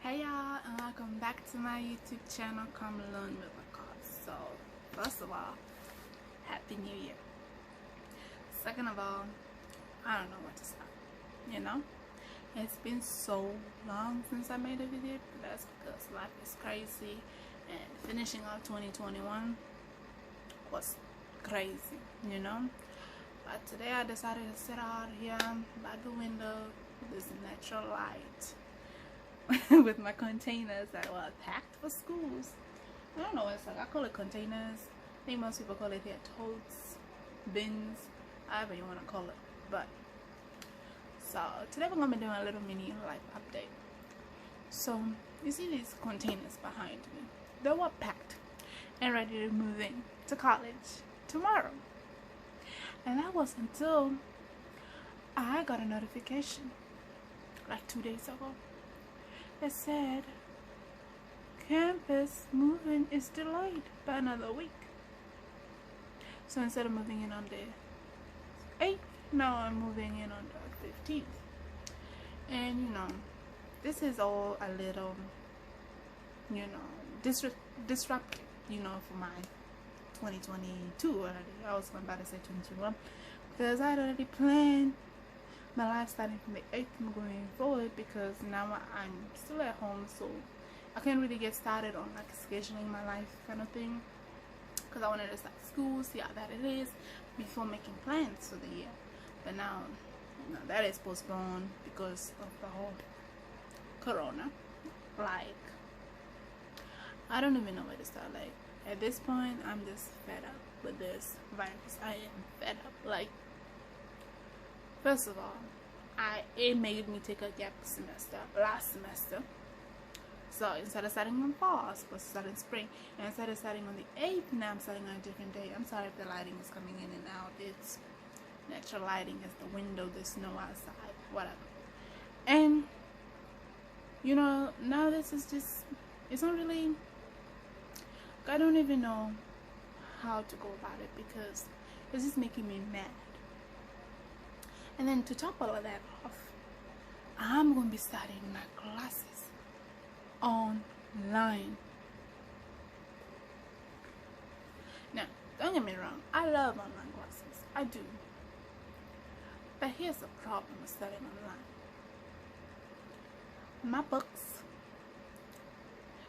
Hey y'all, and welcome back to my YouTube channel, Come Learn with a Cause. So, first of all, Happy New Year. Second of all, I don't know what to say. It's been so long since I made a video, but that's because life is crazy, and finishing off 2021 was crazy, But today I decided to sit out here by the window with this natural light with my containers that were packed for schools. I don't know what it's like. I call it containers. I think most people call it here totes, bins, however you want to call it. But so today we're gonna be doing a little mini life update. So you see these containers behind me. They were packed and ready to move in to college tomorrow. And that was until I got a notification like 2 days ago. It said campus moving is delayed by another week. So instead of moving in on the 8th, now I'm moving in on the 15th. And this is all a little disruptive, for my 2022 already. I was about to say 2021 because I had already planned my life starting from the 8th and going forward, because now I'm still at home, so I can't really get started on like scheduling my life kind of thing, because I wanted to start school, see how that it is before making plans for the year. But now that is postponed because of the whole corona. Like, I don't even know where to start. Like, at this point I'm just fed up with this virus. I am fed up. Like, first of all, it made me take a gap semester last semester. So instead of starting on fall, I was supposed to start in spring. And instead of starting on the 8th, now I'm starting on a different day. I'm sorry if the lighting is coming in and out. It's natural lighting, it's the window, the snow outside, whatever. And now this is just, it's not really, I don't even know how to go about it, because it's just making me mad. And then to top all of that off, I'm going to be starting my classes online. Now, don't get me wrong, I love online classes. I do. But here's the problem with studying online. My books,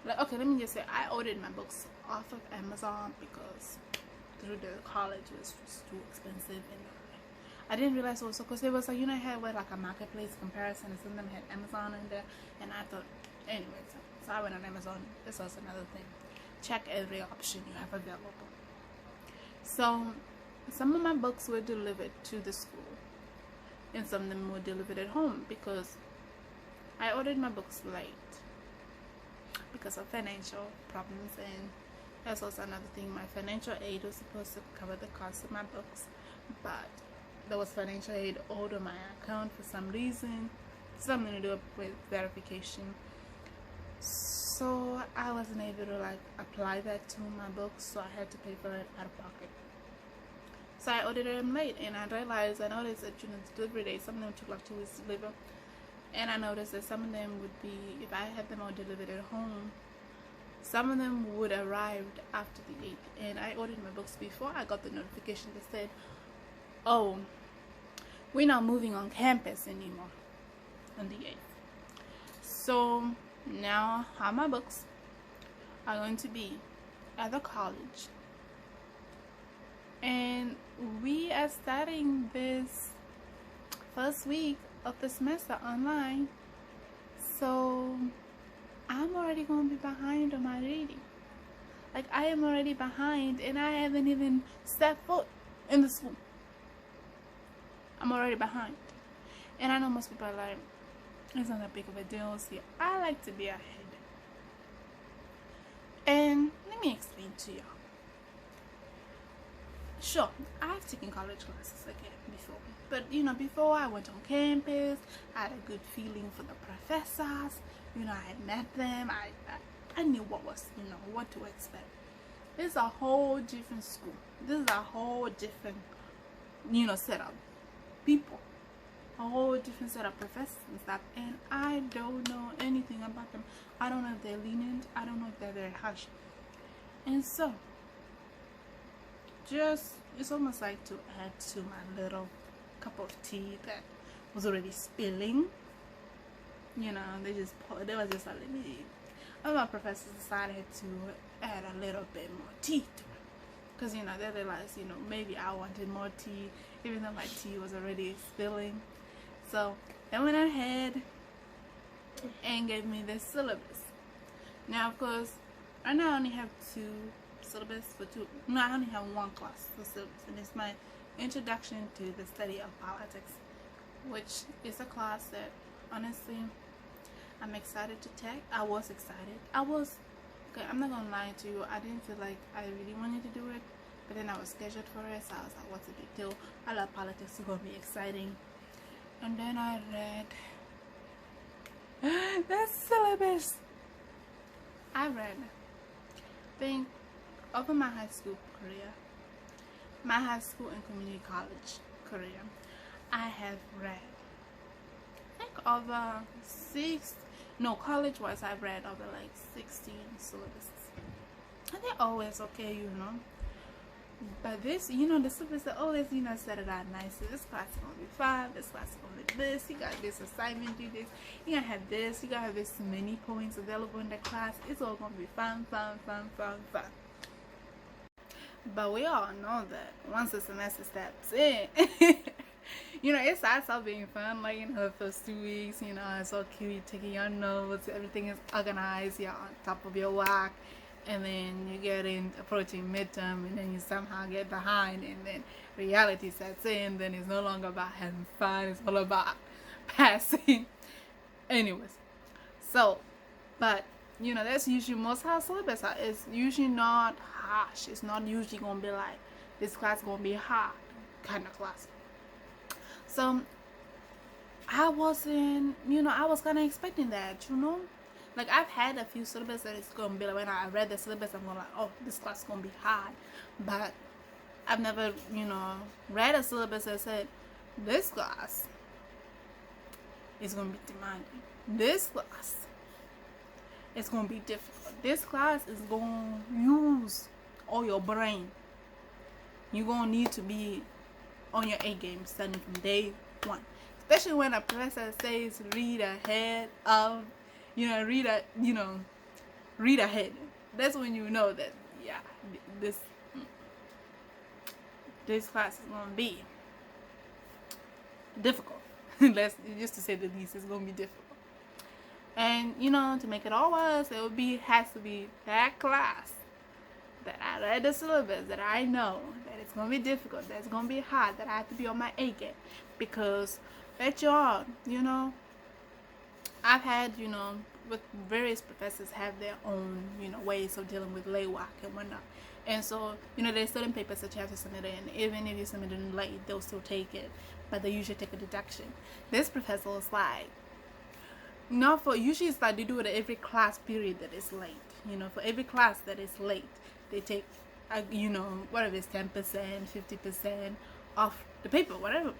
let me just say, I ordered my books off of Amazon because through the college it was just too expensive, and I didn't realize also, because it was like, I had like a marketplace comparison, and some of them had Amazon in there, and I thought, anyway, so I went on Amazon. This was another thing. Check every option you have available. So some of my books were delivered to the school, and some of them were delivered at home, because I ordered my books late because of financial problems. And that's also another thing. My financial aid was supposed to cover the cost of my books, but there was financial aid owed on my account for some reason, something to do with verification. So I wasn't able to like apply that to my books, so I had to pay for it out of pocket. So I ordered them late, and I noticed that the delivery date, some of them took like 2 weeks to deliver, and I noticed that some of them would be, if I had them all delivered at home, some of them would arrive after the 8th. And I ordered my books before I got the notification that said, oh, we're not moving on campus anymore on the 8th. So now all my books are going to be at the college, and we are starting this first week of the semester online. So I'm already going to be behind on my reading. Like, I am already behind, and I haven't even stepped foot in the school. I'm already behind. And I know most people are like, it's not that big of a deal. See, I like to be ahead. And let me explain to y'all. Sure, I've taken college classes again before. But, before I went on campus, I had a good feeling for the professors. I had met them. I knew what was, what to expect. This is a whole different school. This is a whole different, set of people. A whole different set of professors and stuff. And I don't know anything about them. I don't know if they're lenient. I don't know if they're very harsh. And so, just, it's almost like to add to my little cup of tea that was already spilling. You know, they was just like, let me. All my professors decided to add a little bit more tea to it. Because, you know, they realized, you know, maybe I wanted more tea, even though my tea was already spilling. So, they went ahead and gave me this syllabus. Now, of course, right now I only have two syllabus for two. No, I only have one class for syllabus, and it's my Introduction to the Study of Politics, which is a class that, honestly, I'm excited to take. I was excited. Okay, I'm not gonna lie to you. I didn't feel like I really wanted to do it, but then I was scheduled for it, so I was like, what's a big deal? I love politics, it's gonna be exciting. And then I read that syllabus. I think over my high school career, my high school and community college career, I have read, I think over college wise I've read over like 16 syllabuses. And they're always okay, you know. But this, you know, the syllabus that always, you know, set it out nicely. This class is gonna be 5, this class is gonna be this, you got this assignment, do this, you gotta have this, you gotta have this many points available in the class. It's all gonna be fun. But we all know that once the semester steps in, you know, it starts out being fun, like, you know, the first 2 weeks, you know, it's so cute, you're taking your notes, everything is organized, you're on top of your work, and then you get in approaching midterm, and then you somehow get behind, and then reality sets in, then it's no longer about having fun, it's all about passing. Anyways, so, but, you know, that's usually most how syllabus are. It's usually not harsh. It's not usually gonna be like, this class gonna be hard kind of class. So I wasn't, you know, I was kind of expecting that, you know. Like, I've had a few syllabus that it's gonna be like, when I read the syllabus, I'm going like, oh, this class is gonna be hard. But I've never, you know, read a syllabus that said, this class is gonna be demanding. This class is gonna be difficult. This class is gonna use all your brain. You're gonna need to be on your A game starting from day one. Especially when a professor says read ahead of, you know, read ahead. That's when you know that, yeah, this class is gonna be difficult. Just to say the least, it's gonna be difficult. And, you know, to make it all worse, has to be that class that I read the syllabus, that I know that it's gonna be difficult, that it's gonna be hard, that I have to be on my A game. Because bet you all, you know, I've had, you know, with various professors have their own, you know, ways of dealing with lay work and whatnot. And so, you know, there's certain papers that you have to submit in. Even if you submit it late, they'll still take it, but they usually take a deduction. This professor was like, usually it's like they do it at every class period that is late. You know, for every class that is late, they take, you know, whatever it's 10%, 50% off the paper, whatever.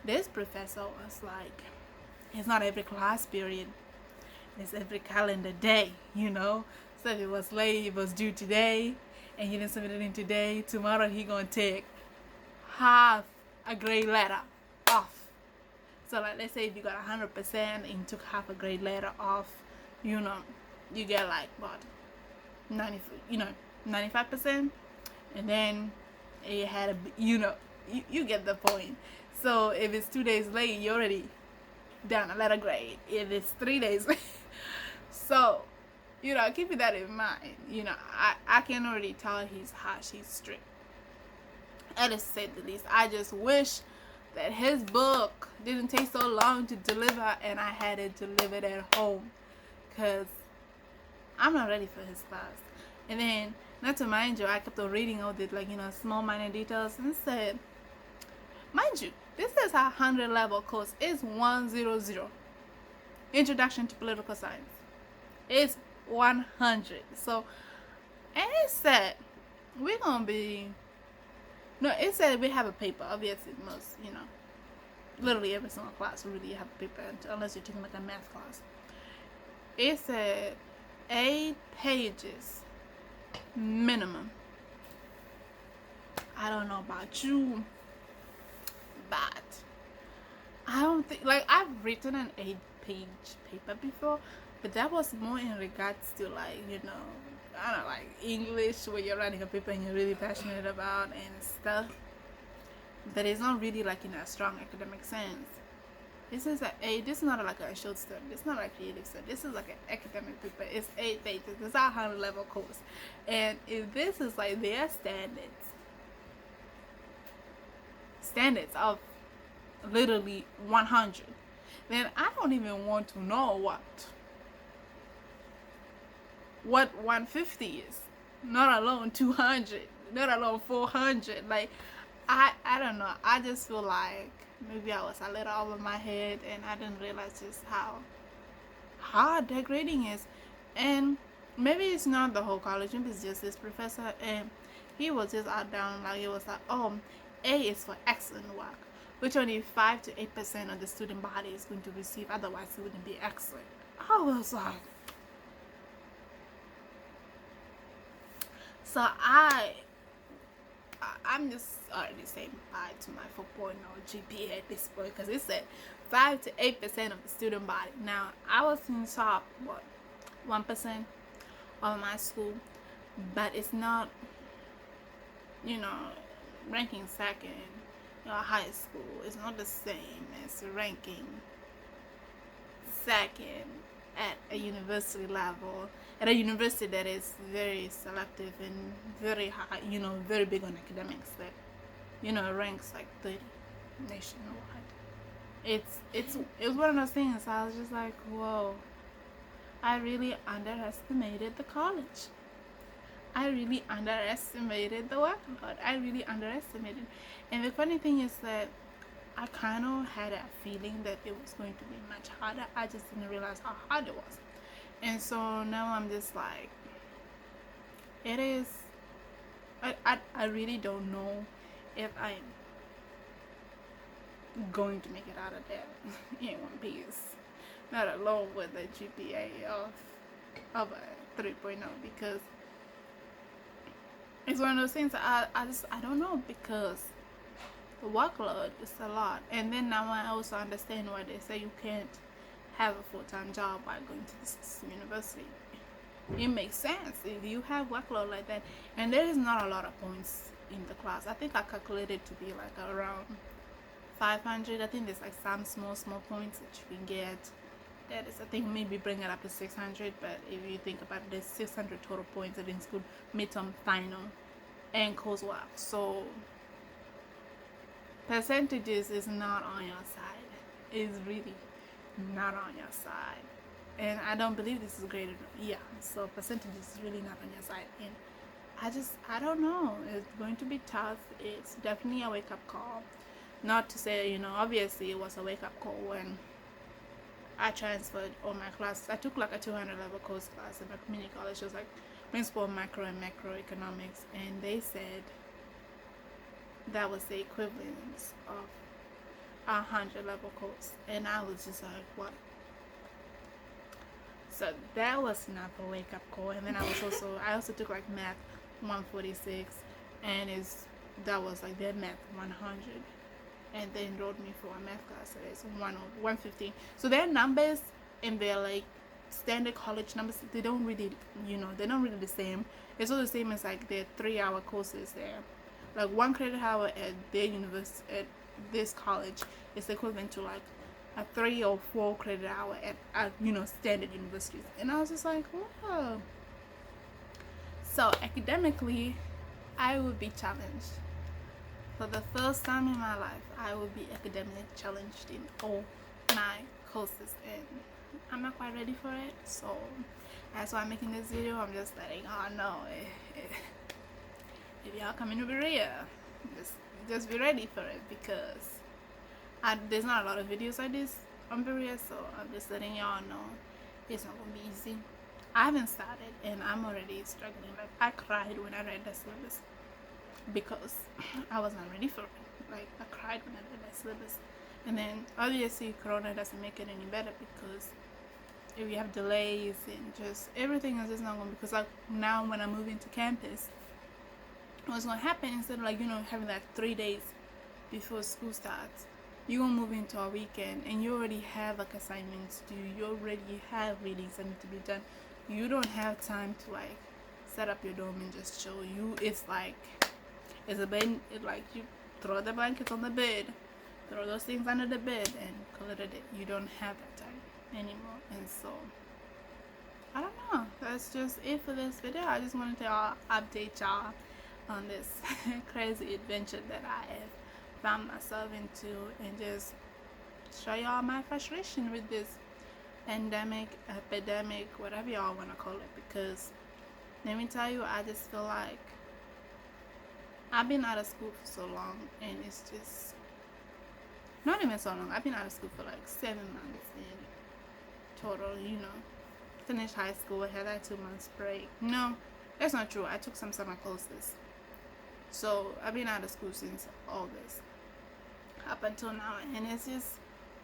This professor was like, it's not every class period, it's every calendar day, you know. So if it was late, it was due today, and you didn't submit it in today, tomorrow he gonna take half a grade letter off. So like, let's say if you got 100% and took half a grade letter off, you know, you get like what, 95%, and then you had you get the point. So if it's 2 days late, you already down a letter grade. If it's 3 days late, so, you know, keeping that in mind, you know, I can already tell he's harsh, he's strict. That is to say the least. I just wish that his book didn't take so long to deliver and I had it delivered at home, because I'm not ready for his class. And then, not to mind you, I kept on reading all the, like, you know, small minor details, and said, mind you, this is a 100 level course. It's 100. Introduction to Political Science. It's 100. So, and it said we're gonna be. No, it said we have a paper. Obviously, most, you know, literally every single class will really have a paper, unless you're taking like a math class. It said 8 pages minimum. I don't know about you, but I don't think, like, I've written an 8-page paper before, but that was more in regards to, like, I don't know, like English, where you're writing a paper and you're really passionate about and stuff. But it's not really like in a strong academic sense. This is not like a short story. This is not like creative stuff. This is like an academic paper. It's 8 pages. It's a 100-level course, and if this is like their standards of literally 100, then I don't even want to know what 150 is. Not alone 200. Not alone 400. Like, I don't know. I just feel like maybe I was a little over my head and I didn't realize just how hard that grading is. And maybe it's not the whole college, maybe it's just this professor, and he was just out down, like, it was like, oh, A is for excellent work, which only 5 to 8% of the student body is going to receive, otherwise it wouldn't be excellent. I was like, so I'm just already saying bye to my 4.0 GPA at this point, because it said 5 to 8% of the student body. Now, I was in top, 1% of my school, but it's not, ranking second in high school. It's not the same as ranking second at a university level, at a university that is very selective and very high, very big on academics, that ranks like 30 nationwide. It was one of those things. I was just like, whoa, I really underestimated the college. I really underestimated the workload. I really underestimated. And the funny thing is that I kind of had a feeling that it was going to be much harder. I just didn't realize how hard it was. And so now I'm just like, it is, I really don't know if I'm going to make it out of there in one piece. Not alone with a GPA of a 3.0, because it's one of those things I don't know, because the workload is a lot. And then now I also understand why they say you can't have a full-time job while going to this university. It makes sense if you have workload like that. And there is not a lot of points in the class. I think I calculated to be like around 500. I think there's like some small points that you can get. That is, I think, maybe bring it up to 600. But if you think about it, there's 600 total points that include midterm, final, and coursework. So percentages is not on your side. It's really not on your side. And I don't believe this is graded. Yeah, so percentages is really not on your side. And I don't know. It's going to be tough. It's definitely a wake-up call. Not to say, obviously it was a wake-up call when I transferred all my classes. I took like a 200-level course class in my community college. It was like principal macro and macroeconomics, and they said that was the equivalent of a 100-level course, and I was just like, what? So that was not a wake-up call. And then I also took like math 146, and that was like their math 100. And they enrolled me for a math class today, so 115. So their numbers and their like standard college numbers, they don't really, they're not really the same. It's all the same as like their 3-hour courses there. Like 1 credit hour at their university, at this college, is equivalent to like a 3 or 4 credit hour at standard universities. And I was just like, wow. So academically, I would be challenged. For the first time in my life, I will be academically challenged in all my courses, and I'm not quite ready for it. So that's why I'm making this video. I'm just letting y'all know, if y'all coming to Berea, just be ready for it, because there's not a lot of videos like this on Berea. So I'm just letting y'all know it's not gonna be easy. I haven't started, and I'm already struggling. Like, I cried when I read the syllabus, because I was not ready for it. Like, I cried when I read that syllabus. And then obviously Corona doesn't make it any better, because if you have delays and just everything is just not going, because like now when I move into campus, what's going to happen, instead of like, having like 3 days before school starts, you're going to move into a weekend and you already have like assignments due, you already have readings that need to be done. You don't have time to like set up your dorm and just chill. It's like, it's a bed, it like you throw the blankets on the bed, throw those things under the bed, and call it a day. You don't have that time anymore. And so I don't know, that's just it for this video. I just wanted to update y'all on this crazy adventure that I have found myself into, and just show y'all my frustration with this pandemic, epidemic, whatever y'all want to call it. Because let me tell you, I just feel like I've been out of school for so long, and it's just not even so long. I've been out of school for like 7 months in total. Finished high school, I had that 2 months break. No, that's not true. I took some summer courses. So I've been out of school since August up until now, and it's just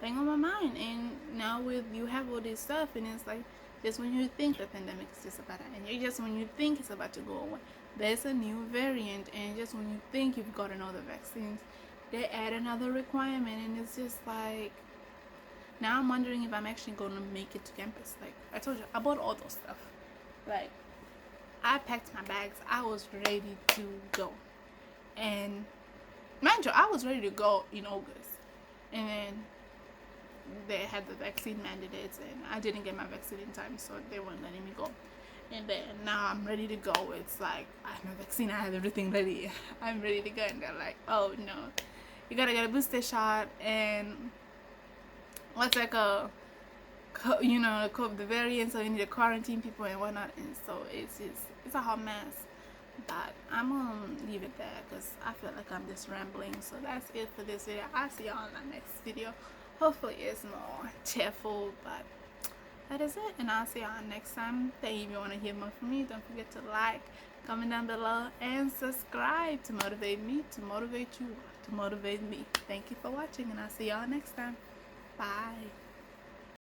thing on my mind. And now with you have all this stuff, and it's like, just when you think the pandemic is just about to end, and just when you think it's about to go away, there's a new variant, and just when you think you've gotten all the vaccines, they add another requirement, and it's just like, now I'm wondering if I'm actually going to make it to campus. Like I told you, I bought all those stuff. Like I packed my bags, I was ready to go. And mind you, I was ready to go in August, and then they had the vaccine mandates, and I didn't get my vaccine in time, so they weren't letting me go. And then now I'm ready to go. It's like I have my vaccine, I have everything ready, I'm ready to go, and they're like, oh no, you gotta get a booster shot, and what's like the variant, so you need to quarantine people and whatnot. And so it's a hot mess. But I'm gonna leave it there because I feel like I'm just rambling. So that's it for this video. I'll see y'all in the next video. Hopefully it's more cheerful, but that is it, and I'll see y'all next time. If you want to hear more from me, don't forget to like, comment down below, and subscribe to motivate me, to motivate you, to motivate me. Thank you for watching, and I'll see y'all next time. Bye.